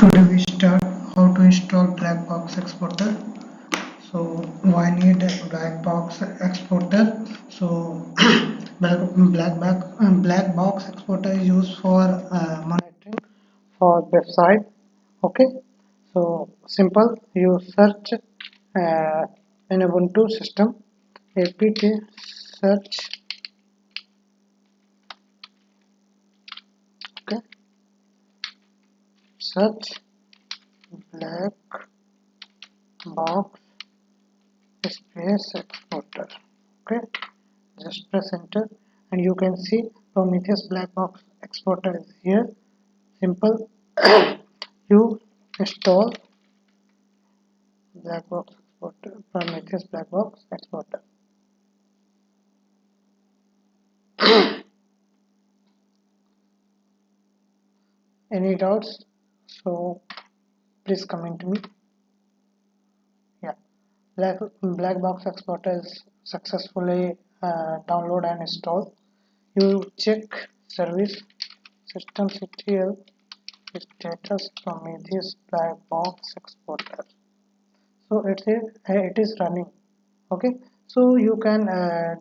Today we start how to install black box exporter. So why need a black box exporter? So black box exporter is used for monitoring for website. Okay, so simple. You search in Ubuntu system apt search. Okay, search black box space exporter. Okay, just press enter and you can see Prometheus black box exporter is here. Simple. You install black box exporter, Prometheus black box exporter. Any doubts? So please comment to me. Yeah, black box exporter is successfully download and install. You check service systemctl status Prometheus black box exporter. So it is running. Okay, so you can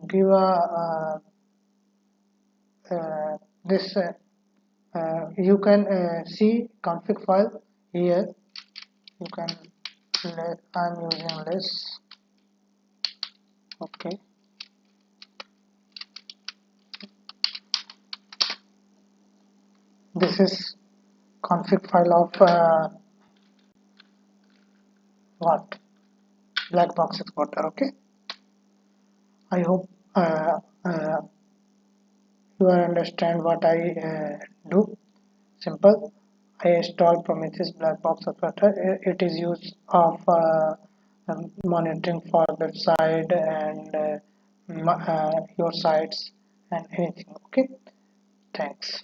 give a this you can see config file here. You can I'm using this. Okay, this is config file of what black box exporter. Okay, I hope you understand what I do. Simple. I install Prometheus black box exporter. It is used of monitoring for website and your sites and anything. Okay, thanks.